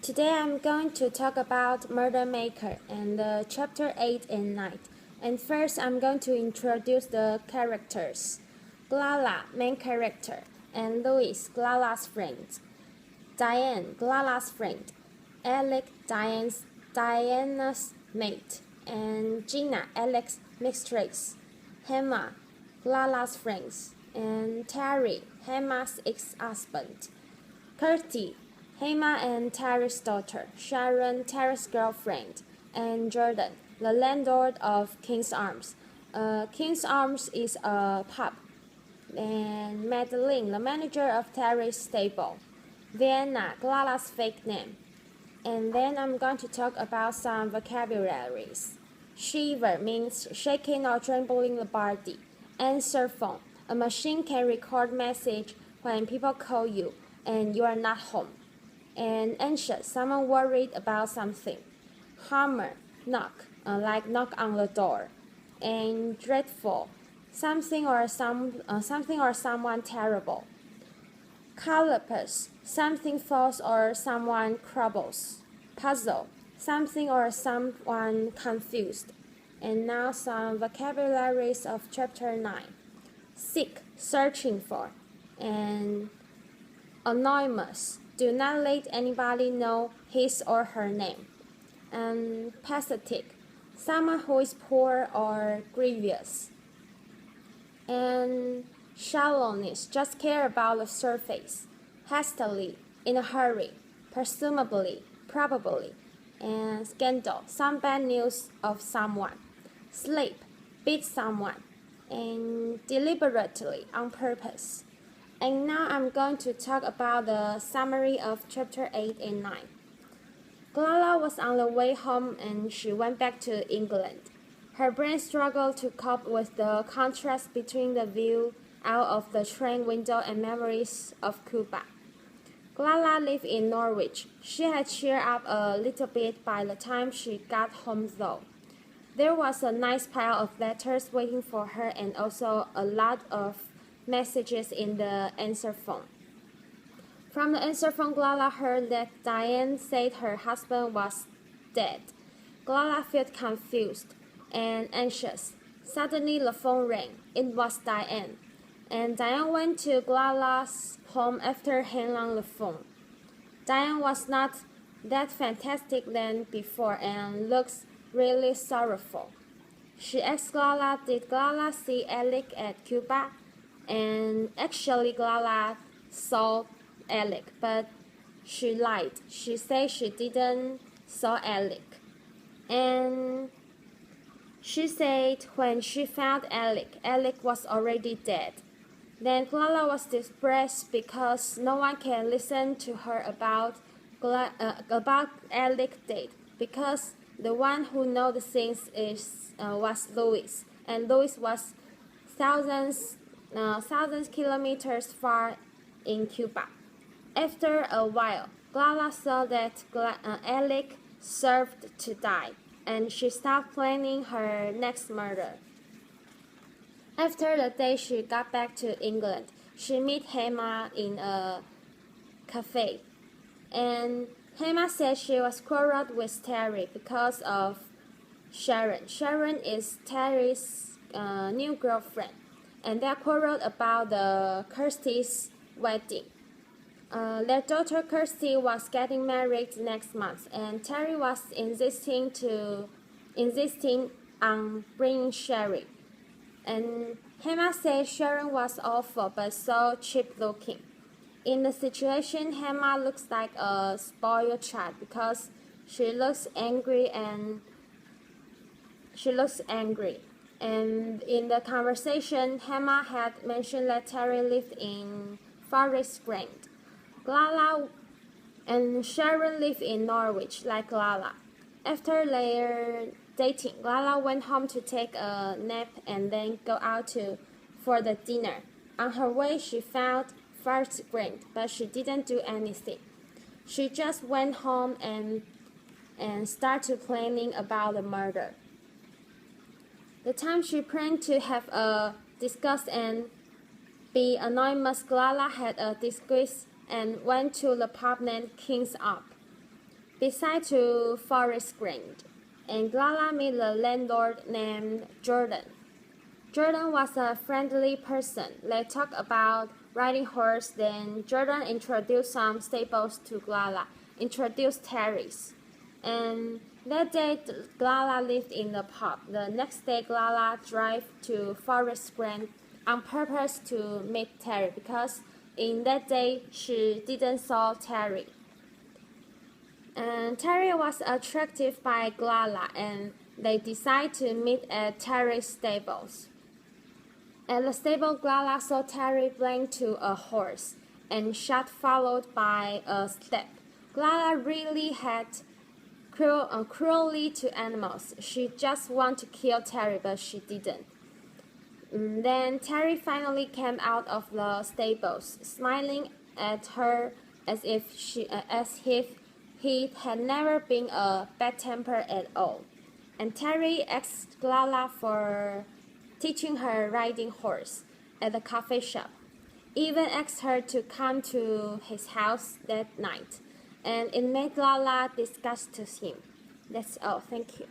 Today I'm going to talk about Murder Maker and chapter 8 and 9. And first I'm going to introduce the characters. Glala, main character, and Louis, Glala's friend. Diane, Glala's friend. Alec, Diana's mate. And Gina, Alec's mistress. Hema, Glala's friends. And Terry, Hema's ex-husband. Kirsty, Hema and Terry's daughter, Sharon, Terry's girlfriend, and Jordan, the landlord of King's Arms. King's Arms is a pub. And Madeline, the manager of Terry's stable. Vienna, Glala's fake name. And then I'm going to talk about some vocabularies. Shiver means shaking or trembling the body. Answer phone. A machine can record message when people call you and you are not home. And anxious, someone worried about something. Hammer, knock, like knock on the door. And dreadful, something or someone terrible. Callous, something false or someone troubles. Puzzle, something or someone confused. And now some vocabularies of chapter 9. Seek, searching for. And anonymous, do not let anybody know his or her name. And pathetic, someone who is poor or grievous. And shallowness, just care about the surface. Hastily, in a hurry. Presumably, probably. And scandal, some bad news of someone. Sleep, beat someone. And deliberately, on purpose. And now I'm going to talk about the summary of chapter 8 and 9. Glala was on the way home and she went back to England. Her brain struggled to cope with the contrast between the view out of the train window and memories of Cuba. Glala lived in Norwich. She had cheered up a little bit by the time she got home though. There was a nice pile of letters waiting for her and also a lot of messages in the answer phone. From the answer phone, Glala heard that Diane said her husband was dead. Glala felt confused and anxious. Suddenly the phone rang. It was Diane. And Diane went to Glala's home after hanging on the phone. Diane was not that fantastic than before and looks really sorrowful. She asked Glala, did Glala see Alec at Cuba? And actually Glala saw Alec, but she lied. She said she didn't saw Alec. And she said when she found Alec, Alec was already dead. Then Glala was depressed because no one can listen to her about Alec's death, because the one who knows the things was Louis, and Louis was thousands kilometers far in Cuba. After a while, Glala saw that Alec served to die, and she stopped planning her next murder. After the day she got back to England, she met Hema in a cafe, and Hema said she was quarreled with Terry because of Sharon. Sharon is Terry's new girlfriend, and they quarreled about the Kirsty's wedding. Their daughter Kirsty was getting married next month, and Terry was insisting on bringing Sherry. And Hema said Sharon was awful but so cheap looking. In the situation, Hema looks like a spoiled child because she looks angry. And in the conversation, Hema had mentioned that Terry lived in Forest Green. Glala and Sharon lived in Norwich like Glala. After their dating, Glala went home to take a nap and then go out for the dinner. On her way, she found Forest Green, but she didn't do anything. She just went home and started planning about the murder. The time she planned to have a discuss and be anonymous, Glala had a disgrace and went to the pub named King's Up. decide to Forest Green, and Glala met a landlord named Jordan. Jordan was a friendly person. They talked about riding horse, then Jordan introduced some stables to Glala, introduced Terry's. And that day, Glala lived in the pub. The next day, Glala drove to Forest Green on purpose to meet Terry because in that day she didn't saw Terry. And Terry was attracted by Glala, and they decided to meet at Terry's stables. At the stable, Glala saw Terry blind to a horse and shot, followed by a step. Glala really had cruelty to animals. She just wanted to kill Terry, but she didn't. Then Terry finally came out of the stables, smiling at her as if he had never been a bad temper at all. And Terry asked Glala for teaching her riding horse at the coffee shop. Even asked her to come to his house that night, and it made Glala disgust to him. That's all. Thank you.